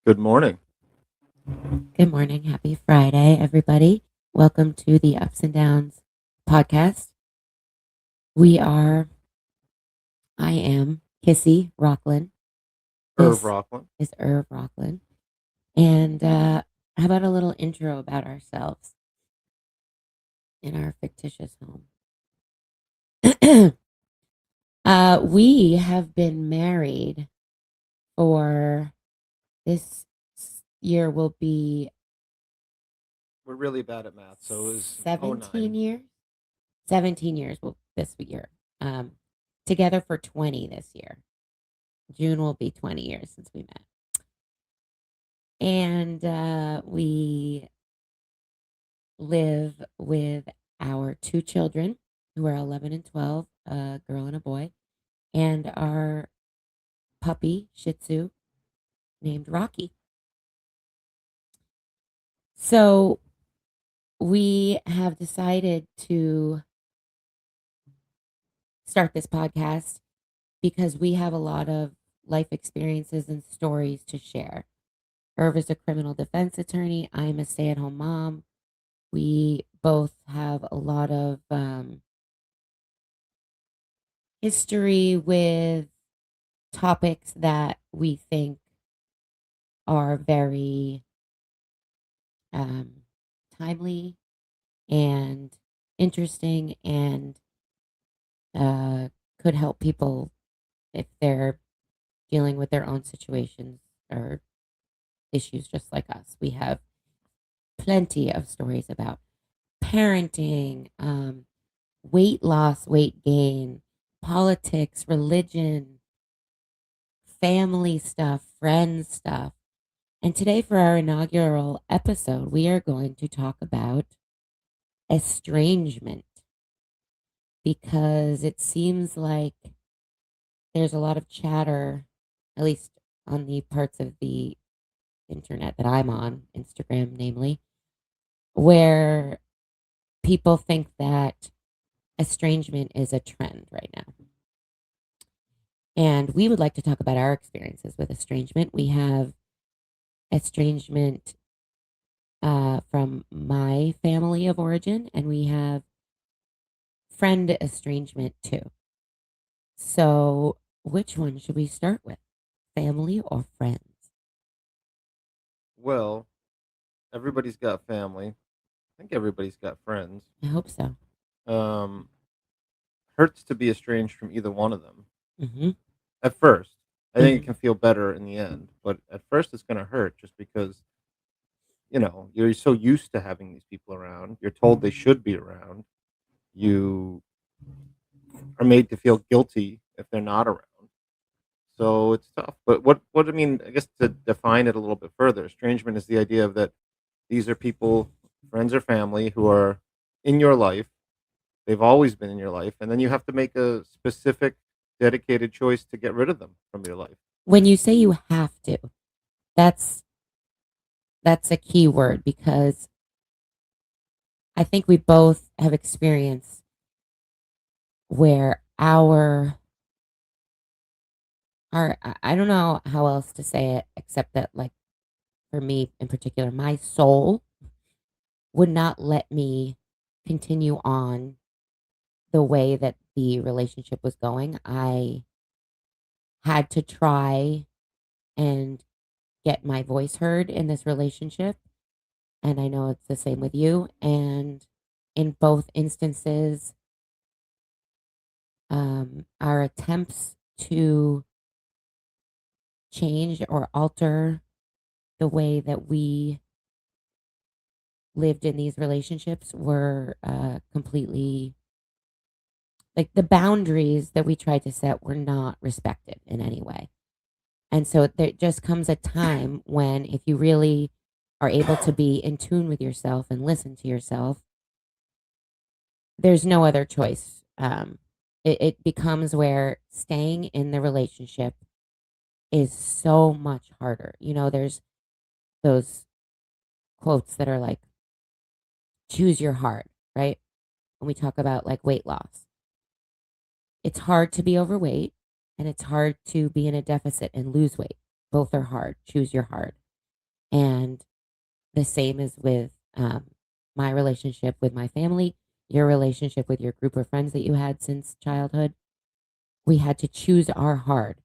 Good morning. Good morning. Happy Friday, everybody. Welcome to the Ups and Downs podcast. I am Kissy Rockland. Irv This Rockland. is Irv Rockland. And how about a little intro about ourselves in our fictitious home? We have been married for this year will be We're really bad at math, so it was 17 09. years. 17 years will this year. Um, Together for 20 this year. June will be 20 years since we met. And we live with our two children who are 11 and 12, a girl and a boy, and our puppy, Shih Tzu, named Rocky. So we have decided to start this podcast because we have a lot of life experiences and stories to share. Irv is a criminal defense attorney. I'm a stay at home mom. We both have a lot of history with topics that we think are very timely and interesting and could help people if they're dealing with their own situations or issues just like us. We have plenty of stories about parenting, weight loss, weight gain, politics, religion, family stuff, friends stuff. And today, for our inaugural episode, we are going to talk about estrangement because it seems like there's a lot of chatter, at least on the parts of the internet that I'm on, Instagram namely, where people think that estrangement is a trend right now. And we would like to talk about our experiences with estrangement. We have estrangement from my family of origin, and we have friend estrangement too. So, which one should we start with? Family or friends? Well, everybody's got family. I think everybody's got friends. I hope so. Um, Hurts to be estranged from either one of them. Mm-hmm. At first, I think it Mm-hmm. can feel better in the end, but at first it's going to hurt just because you're so used to having these people around. You're told they should be around. You are made to feel guilty if they're not around. So it's tough. But what I mean, I guess to define it a little bit further, estrangement is the idea of that these are people, friends or family, who are in your life. They've always been in your life, and then you have to make a specific, dedicated choice to get rid of them from your life. When you say you have to, that's that's a key word because I think we both have experienced where our I don't know how else to say it except that, like, for me in particular, my soul would not let me continue on the way that the relationship was going. I had to try and get my voice heard in this relationship, and I know it's the same with you. And in both instances, our attempts to change or alter the way that we lived in these relationships were completely, like, the boundaries that we tried to set were not respected in any way. And so there just comes a time when, if you really are able to be in tune with yourself and listen to yourself, there's no other choice. It becomes where staying in the relationship is so much harder. There's those quotes that are like, choose your heart, right? When we talk about like weight loss, it's hard to be overweight and it's hard to be in a deficit and lose weight. Both are hard. Choose your heart. And the same is with my relationship with my family, your relationship with your group of friends that you had since childhood. We had to choose our hard,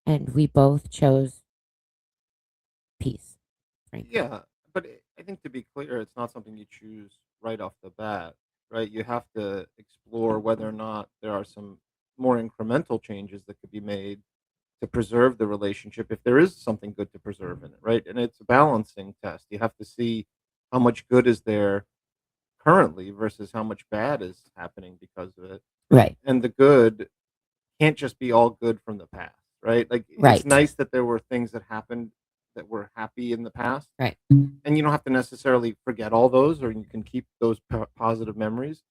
and we both chose peace, frankly. Yeah, but I think to be clear, it's not something you choose right off the bat, right? You have to explore whether or not there are some more incremental changes that could be made to preserve the relationship if there is something good to preserve in it, right? And it's a balancing test. You have to see how much good is there currently versus how much bad is happening because of it. Right, And the good can't just be all good from the past, right? Like it's right, nice that there were things that happened that were happy in the past, right. and you don't have to necessarily forget all those, or you can keep those positive memories.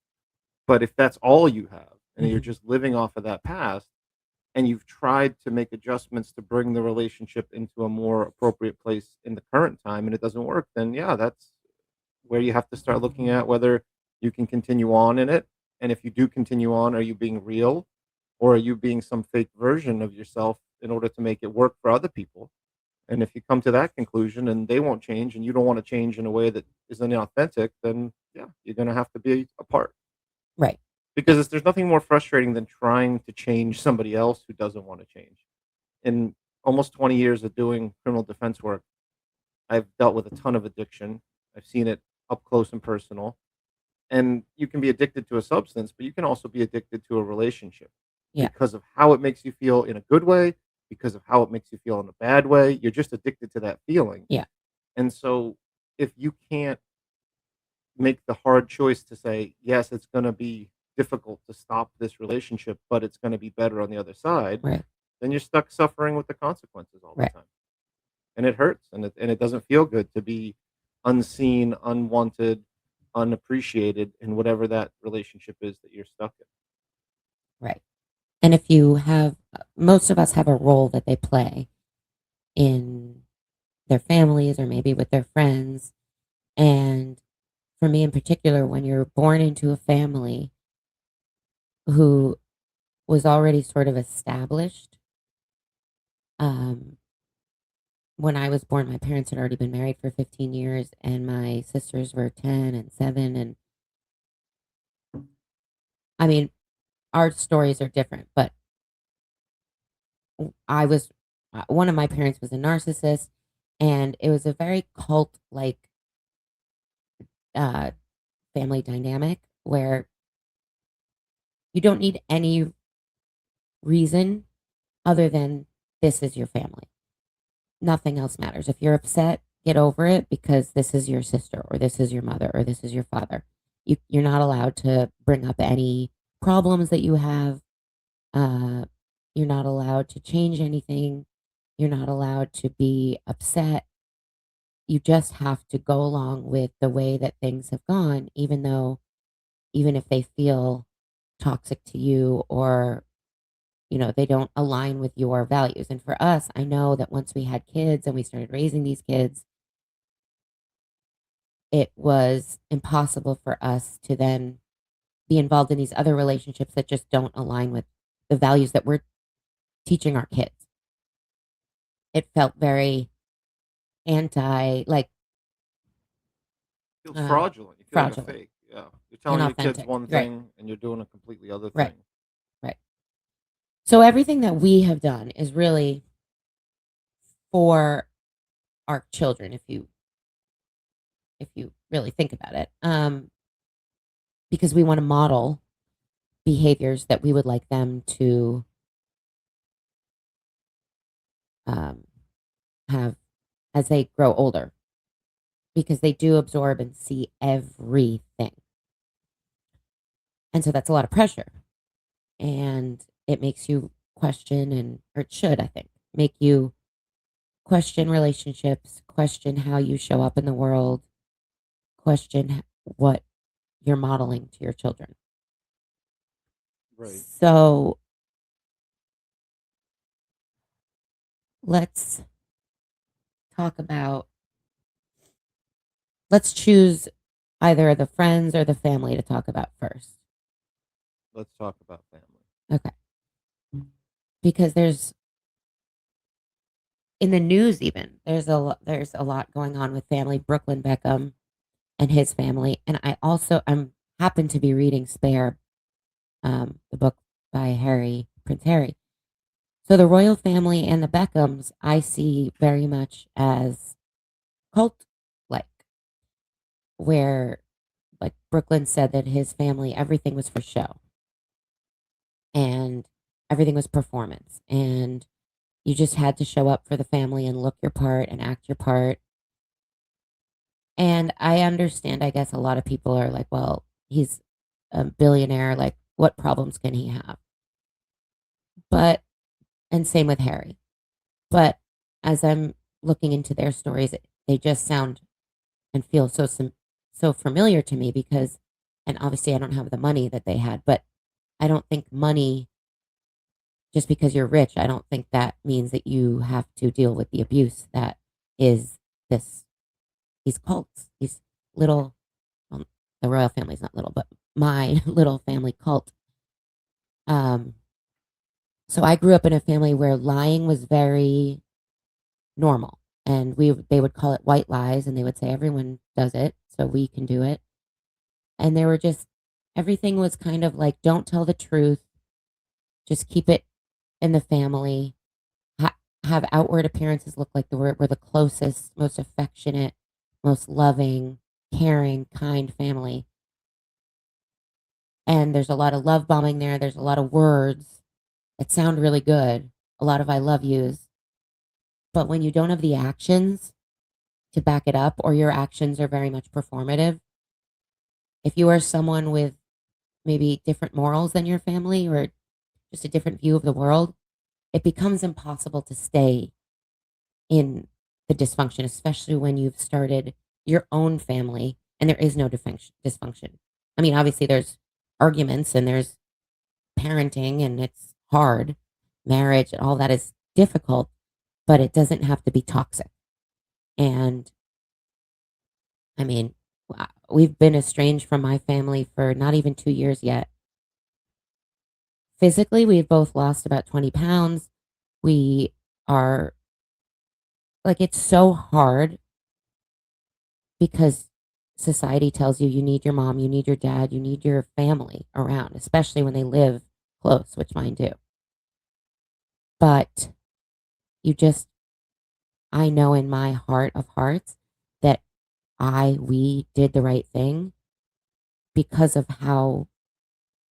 But if that's all you have, and you're Mhm. just living off of that past, and you've tried to make adjustments to bring the relationship into a more appropriate place in the current time, and it doesn't work, then yeah, that's where you have to start looking at whether you can continue on in it. And if you do continue on, are you being real, or are you being some fake version of yourself in order to make it work for other people? And if you come to that conclusion and they won't change and you don't want to change in a way that is inauthentic, then yeah, you're going to have to be apart. Right. Yeah. Because there's nothing more frustrating than trying to change somebody else who doesn't want to change. In almost 20 years of doing criminal defense work, I've dealt with a ton of addiction. I've seen it up close and personal. And you can be addicted to a substance, but you can also be addicted to a relationship Yeah. because of how it makes you feel in a good way, because of how it makes you feel in a bad way. You're just addicted to that feeling. Yeah. And so if you can't make the hard choice to say, yes, it's going to be difficult to stop this relationship, but it's going to be better on the other side, Right. then you're stuck suffering with the consequences all Right. the time. And it hurts, and it doesn't feel good to be unseen, unwanted, unappreciated in whatever that relationship is that you're stuck in. Right. And if you have, most of us have a role that they play in their families or maybe with their friends. And for me in particular, when you're born into a family who was already sort of established, um, when I was born, my parents had already been married for 15 years, and my sisters were 10 and 7. And I mean, our stories are different, but I was, one of my parents was a narcissist, and it was a very cult like uh, family dynamic where you don't need any reason other than this is your family. Nothing else matters. If you're upset, get over it because this is your sister or this is your mother or this is your father. You're not allowed to bring up any problems that you have. Uh, you're not allowed to change anything. You're not allowed to be upset. You just have to go along with the way that things have gone, even if they feel toxic to you or they don't align with your values. And for us, I know that once we had kids and we started raising these kids, it was impossible for us to then be involved in these other relationships that just don't align with the values that we're teaching our kids. It felt very like It feels uh, fraudulent. You feel like a fraudulent, fake. Yeah. You're telling your kids inauthentic. one Right, thing and you're doing a completely other right, thing. right. So everything that we have done is really for our children, if you really think about it, because we want to model behaviors that we would like them to um, have as they grow older, because they do absorb and see everything. And so that's a lot of pressure. And it makes you question, or it should, I think, make you question relationships, question how you show up in the world, question what you're modeling to your children. Right. So let's talk about, let's choose either the friends or the family to talk about first. Let's talk about family. Okay. Because there's in the news even, there's a lot going on with family, Brooklyn Beckham and his family, and I'm happen to be reading Spare, the book by Prince Harry. So the royal family and the Beckhams, I see very much as cult-like, where, like, Brooklyn said that his family, everything was for show, and everything was performance, and you just had to show up for the family and look your part and act your part. And I understand, I guess a lot of people are like, well, he's a billionaire. Like, what problems can he have? But, and same with Harry. But as I'm looking into their stories, they just sound and feel so familiar to me because, and obviously I don't have the money that they had, but I don't think money, just because you're rich, I don't think that means that you have to deal with the abuse that is this, these cults, these little, well, the royal family's not little, but my little family cult. Um, so I grew up in a family where lying was very normal, and they would call it white lies, and they would say everyone does it, so we can do it. And they were just everything was kind of like, don't tell the truth, just keep it in the family. Have outward appearances look like we're the closest, most affectionate, most loving, caring, kind family. And there's a lot of love bombing there. There's a lot of words that sound really good, a lot of I love yous. But when you don't have the actions to back it up, or your actions are very much performative, if you are someone with maybe different morals than your family or just a different view of the world, it becomes impossible to stay in the dysfunction, especially when you've started your own family and there is no dysfunction. I mean, obviously, there's arguments and there's parenting and it's hard. Marriage and all that is difficult, but it doesn't have to be toxic. And I mean, we've been estranged from my family for not even 2 years yet. Physically, we've both lost about 20 pounds. We are like, it's so hard because society tells you need your mom, you need your dad, you need your family around, especially when they live close, which mine do. But you just, I know in my heart of hearts that we did the right thing because of how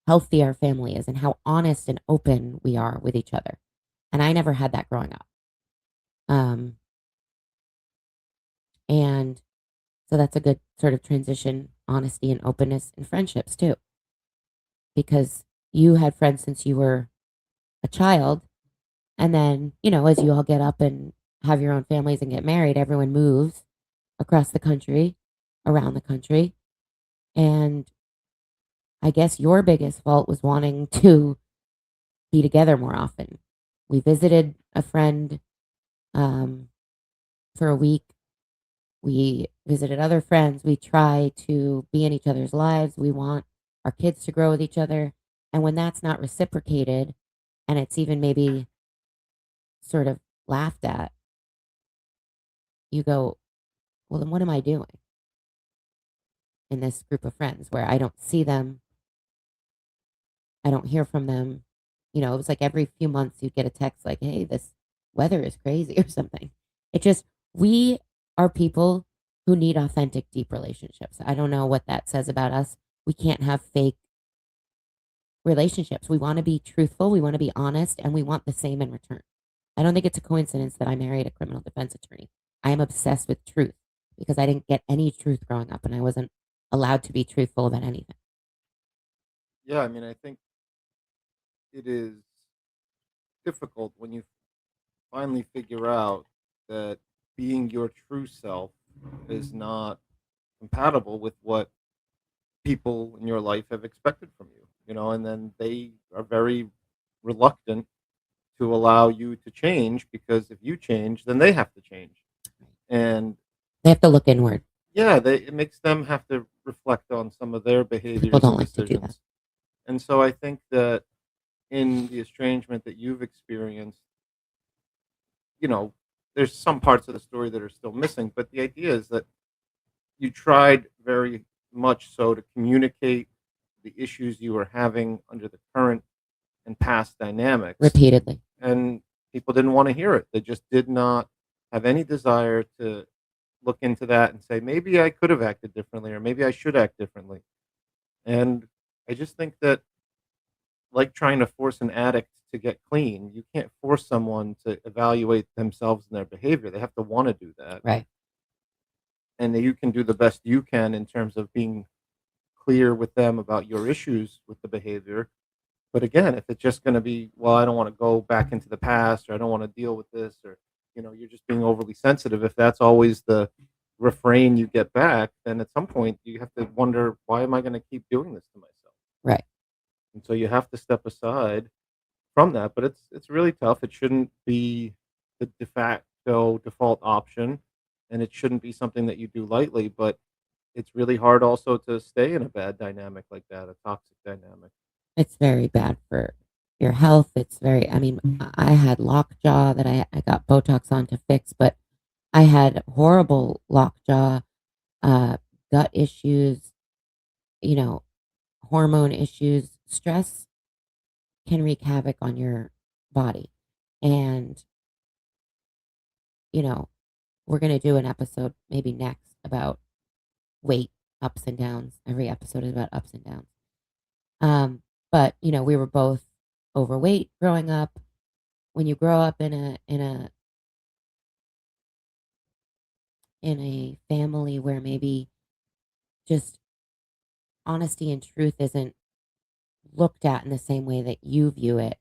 healthy our family is and how honest and open we are with each other. And I never had that growing up. Um, and so that's a good sort of transition, honesty and openness and friendships too, because you had friends since you were a child. And then, as you all get up and have your own families and get married, everyone moves across the country, around the country. And I guess your biggest fault was wanting to be together more often. We visited a friend um, for a week. We visited other friends. We try to be in each other's lives. We want our kids to grow with each other. And when that's not reciprocated and it's even maybe sort of laughed at, you go, well, then what am I doing in this group of friends where I don't see them? I don't hear from them. It was like every few months you'd get a text like, hey, this weather is crazy or something. It just, we are people who need authentic, deep relationships. I don't know what that says about us. We can't have fake relationships. We want to be truthful, we want to be honest, and we want the same in return. I don't think it's a coincidence that I married a criminal defense attorney. I am obsessed with truth because I didn't get any truth growing up and I wasn't allowed to be truthful about anything. Yeah, I mean, I think it is difficult when you finally figure out that being your true self is not compatible with what people in your life have expected from you, and then they are very reluctant to allow you to change because if you change, then they have to change. And They have to look inward. yeah, it makes them have to reflect on some of their People behaviors don't and like to do that. decisions. And so I think that in the estrangement that you've experienced, you know, there's some parts of the story that are still missing, but the idea is that you tried very much so to communicate the issues you were having under the current and past dynamics, repeatedly. and people didn't want to hear it. They just did not have any desire to look into that and say, maybe I could have acted differently or maybe I should act differently. And I just think that, like trying to force an addict to get clean, you can't force someone to evaluate themselves and their behavior. They have to want to do that. Right. And that you can do the best you can in terms of being clear with them about your issues with the behavior. But again, if it's just going to be, well, I don't want to go back into the past, or I don't want to deal with this, or you're just being overly sensitive. If that's always the refrain you get back, then at some point you have to wonder, why am I going to keep doing this to myself? Right. And so you have to step aside from that. But it's really tough. It shouldn't be the de facto default option, and it shouldn't be something that you do lightly. But it's really hard also to stay in a bad dynamic like that, a toxic dynamic. It's very bad for your health. It's very, I mean, I had lockjaw that I got Botox on to fix, but I had horrible lockjaw, uh, gut issues, you know, hormone issues. Stress can wreak havoc on your body. And, you know, we're going to do an episode maybe next about weight ups and downs. Every episode is about ups and downs. But we were both overweight growing up. When you grow up in a family where maybe just honesty and truth isn't looked at in the same way that you view it,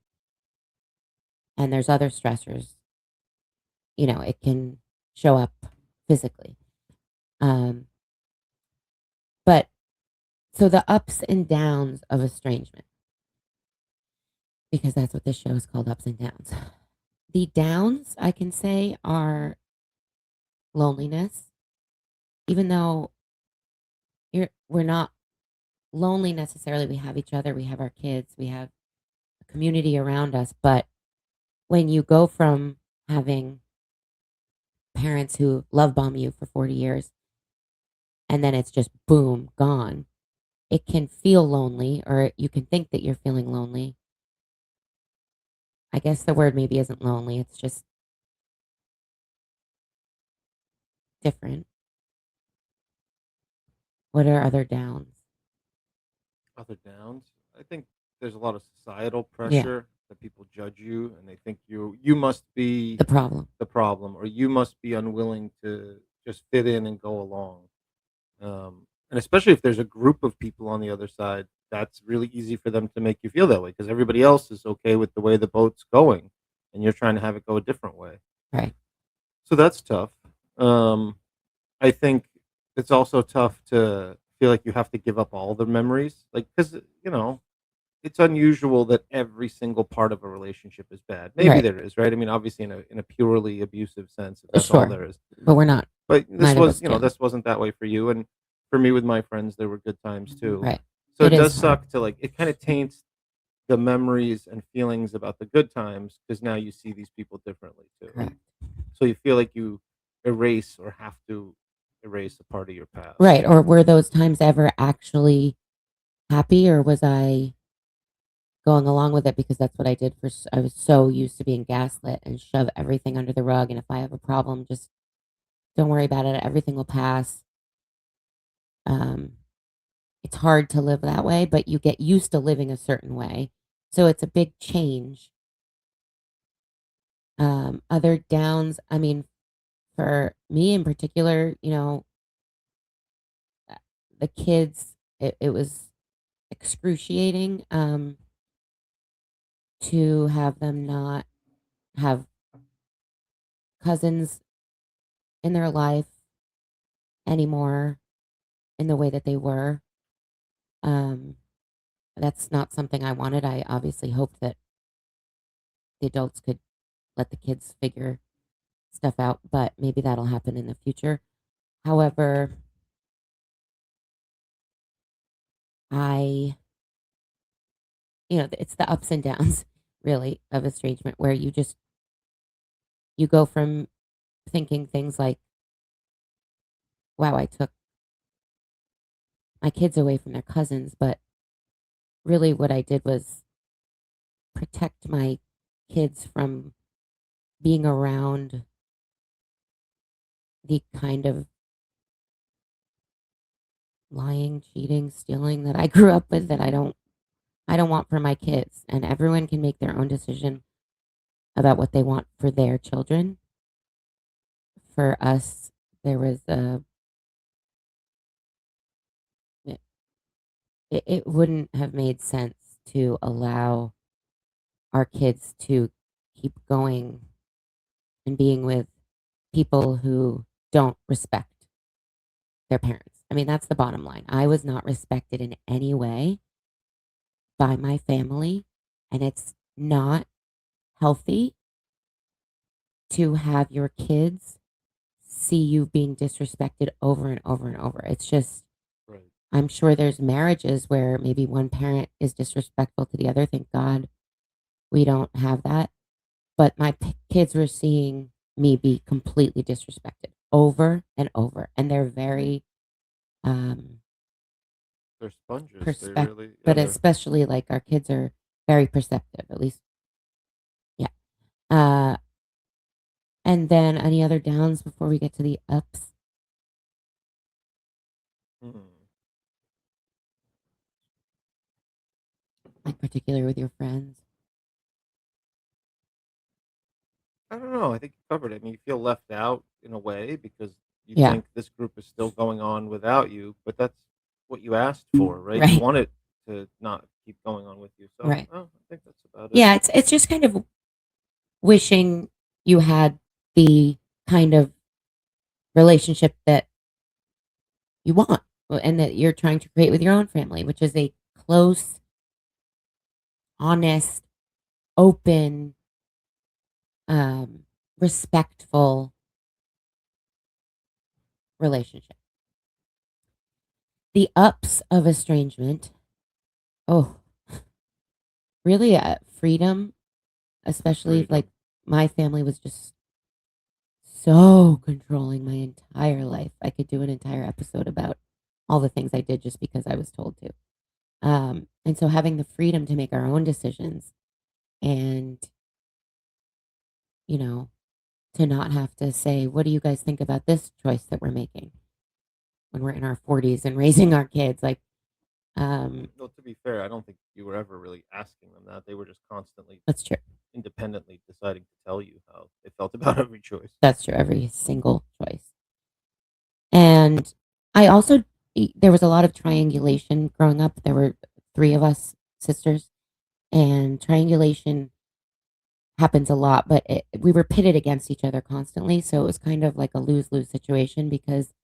and there's other stressors, it can show up physically. Um, but so the ups and downs of estrangement, because that's what this show is called, ups and downs. The downs, I can say, are loneliness, even though we're not lonely necessarily. We have each other, we have our kids, we have a community around us. But when you go from having parents who love bomb you for 40 years and then it's just boom, gone, it can feel lonely, or you can think that you're feeling lonely. I guess the word maybe isn't lonely, it's just different. What are other downs? Other downs, I think there's a lot of societal Yeah, pressure that people judge you and they think you must be the problem. the problem, or you must be unwilling to just fit in and go along. And especially if there's a group of people on the other side, that's really easy for them to make you feel that way because everybody else is okay with the way the boat's going, and you're trying to have it go a different way. Right. So that's tough. Um, I think it's also tough to feel like you have to give up all the memories, like because it's unusual that every single part of a relationship is bad. Maybe Right. there is, right? I mean, obviously, in a purely abusive sense, if that's all Sure. there is. But we're not, But this neither of was, us do. this wasn't that way for you, and for me with my friends, there were good times too. Right. So It it is does hard. suck to like it kind of taints the memories and feelings about the good times because now you see these people differently too. Correct. So you feel like you erase or have to erase a part of your past. Right. Or were those times ever actually happy, or was I going along with it because that's what I did I was so used to being gaslit and shove everything under the rug. And if I have a problem, just don't worry about it. Everything will pass. Um, it's hard to live that way, but you get used to living a certain way. So it's a big change. Other downs, I mean, for me in particular, uh, the kids, it was excruciating to have them not have cousins in their life anymore in the way that they were. Um, that's not something I wanted. I obviously hoped that the adults could let the kids figure stuff out, but maybe that'll happen in the future. However, I, it's the ups and downs really of estrangement where you go from thinking things like, wow, I took my kids away from their cousins, but really what I did was protect my kids from being around the kind of lying, cheating, stealing that I grew up with that I don't want for my kids. And everyone can make their own decision about what they want for their children. For us, there was a it, it wouldn't have made sense to allow our kids to keep going and being with people who don't respect their parents. I mean, that's the bottom line. I was not respected in any way by my family, and it's not healthy to have your kids see you being disrespected over and over and over. It's just, Right. I'm sure there's marriages where maybe one parent is disrespectful to the other. Thank God we don't have that. But my kids were seeing me be completely disrespected over and over. And they're very um, They're sponges. They perspective, really, yeah, but they're. especially like our kids are very perceptive, at least. Yeah. Uh, and then any other downs before we get to the ups, Hmm. like particularly with your friends? I don't know. I think you covered it. I mean, you feel left out in a way because you Yeah. think this group is still going on without you, but that's what you asked for, right? You Right. want it to not keep going on with you. So, Right. oh, I think that's about it. Yeah. It's just kind of wishing you had the kind of relationship that you want and that you're trying to create with your own family, which is a close, honest, open, um, respectful relationship. The ups of estrangement, oh, really, freedom, especially if like Freedom. my family was just so controlling my entire life. I could do an entire episode about all the things I did just because I was told to. And so having the freedom to make our own decisions and, you know, to not have to say, what do you guys think about this choice that we're making when we're in our 40s and raising our kids? Like, No, to be fair, I don't think you were ever really asking them that. They were just constantly, that's true. independently deciding to tell you how they felt about every choice. That's true. Every single choice. And I also, there was a lot of triangulation growing up. There were three of us sisters, and triangulation happens a lot, but we were pitted against each other constantly. So it was kind of like a lose lose situation because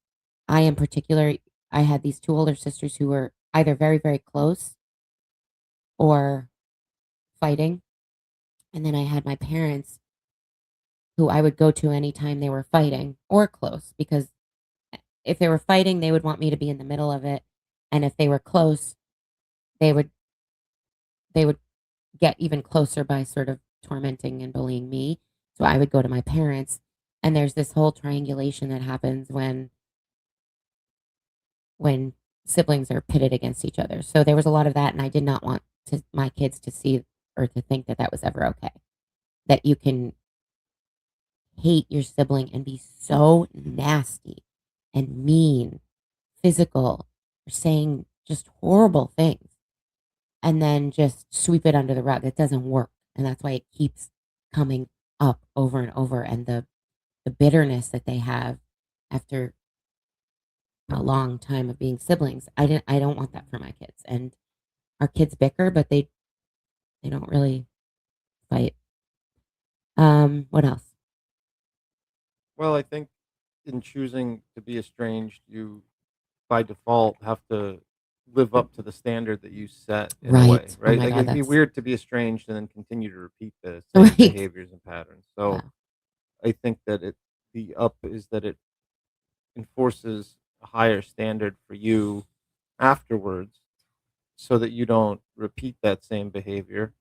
I, in particular, I had these two older sisters who were either very, very close or fighting. And then I had my parents who I would go to anytime they were fighting or close because if they were fighting, they would want me to be in the middle of it. And if they were close, they would they would get even closer by sort of tormenting and bullying me. So I would go to my parents, and there's this whole triangulation that happens when siblings are pitted against each other. So there was a lot of that, and I did not want my kids to see or to think that that was ever okay. That you can hate your sibling and be so nasty and mean, physical, or saying just horrible things, and then just sweep it under the rug. It doesn't work, and that's why it keeps coming up over and over. And the bitterness that they have after a long time of being siblings, I don't want that for my kids. And our kids bicker, but they don't really fight. What else? Well, I think in choosing to be estranged, you by default have to live up to the standard that you set in a way, Right. Oh right? my Like god, it'd be that's weird to be estranged and then continue to repeat the same right. behaviors and patterns. So Wow. I think that the up is that it enforces a higher standard for you afterwards so that you don't repeat that same behavior.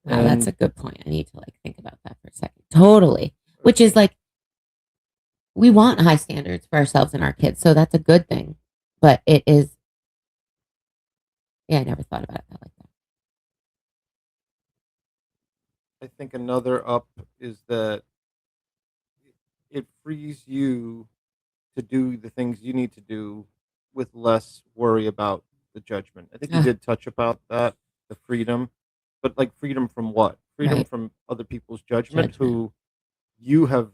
Wow, that's And a good point. I need to like think about that for a second. Totally. Which is like we want high standards for ourselves and our kids, so that's a good thing. But it is, yeah, I never thought about it like that. I think another up is that it frees you to do the things you need to do with less worry about the judgment. I think you Ugh, did touch about that, the freedom, but like freedom from what? Freedom right. from other people's judgment Judgment. who you have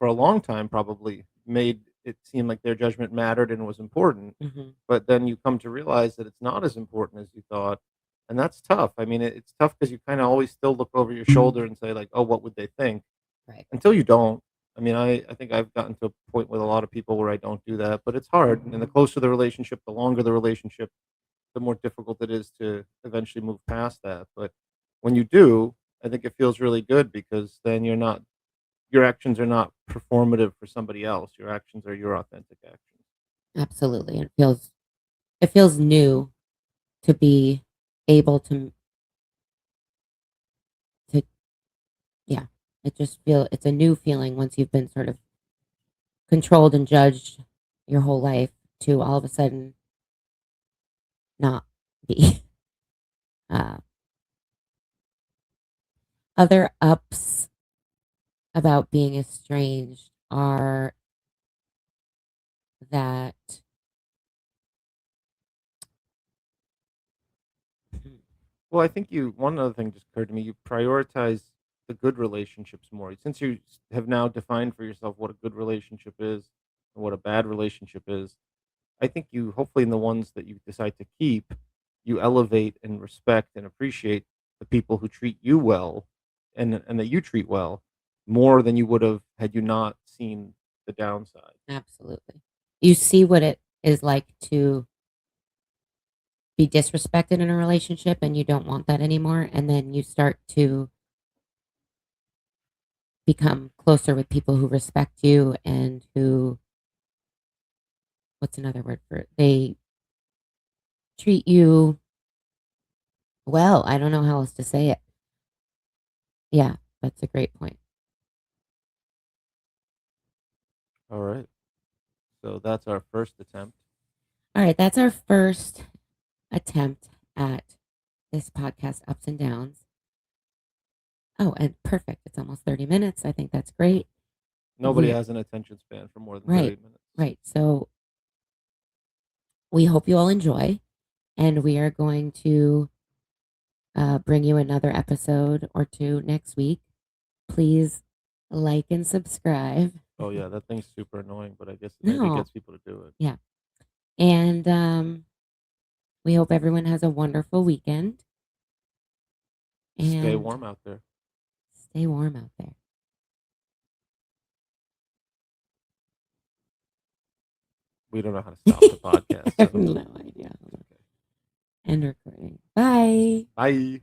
for a long time probably made it seem like their judgment mattered and was important, Mhm. but then you come to realize that it's not as important as you thought, and that's tough. I mean, it's tough because you kind of always still look over your shoulder and say like, "Oh, what would they think?" Right. Until you don't. I mean, I think I've gotten to a point with a lot of people where I don't do that, but it's hard. And the closer the relationship, the longer the relationship, the more difficult it is to eventually move past that. But when you do, I think it feels really good because then your actions are not performative for somebody else. Your actions are your authentic actions. Absolutely. It feels new to be able to yeah. It's a new feeling once you've been sort of controlled and judged your whole life to all of a sudden not be. Uh, other ups about being estranged are that Well, I think one other thing just occurred to me. You prioritize the good relationships more. Since you have now defined for yourself what a good relationship is and what a bad relationship is, I think you hopefully in the ones that you decide to keep, you elevate and respect and appreciate the people who treat you well and that you treat well more than you would have had you not seen the downside. absolutely. You see what it is like to be disrespected in a relationship and you don't want that anymore. And then you start to become closer with people who respect you and who, what's another word for it? They treat you well. I don't know how else to say it. Yeah, that's a great point. All right. So that's our first attempt. All right, that's our first attempt at this podcast, Ups and Downs. Oh, and perfect. It's almost 30 minutes. I think that's great. Nobody We has an attention span for more than right, 30 minutes. right. So we hope you all enjoy, and we are going to bring you another episode or two next week. Please like and subscribe. Oh yeah, that thing's super annoying, but I guess it maybe No, gets people to do it. yeah. And we hope everyone has a wonderful weekend Stay and warm out there. stay warm out there. We don't know how to stop the podcast, I have so no idea. it's okay. End recording. Bye. Bye.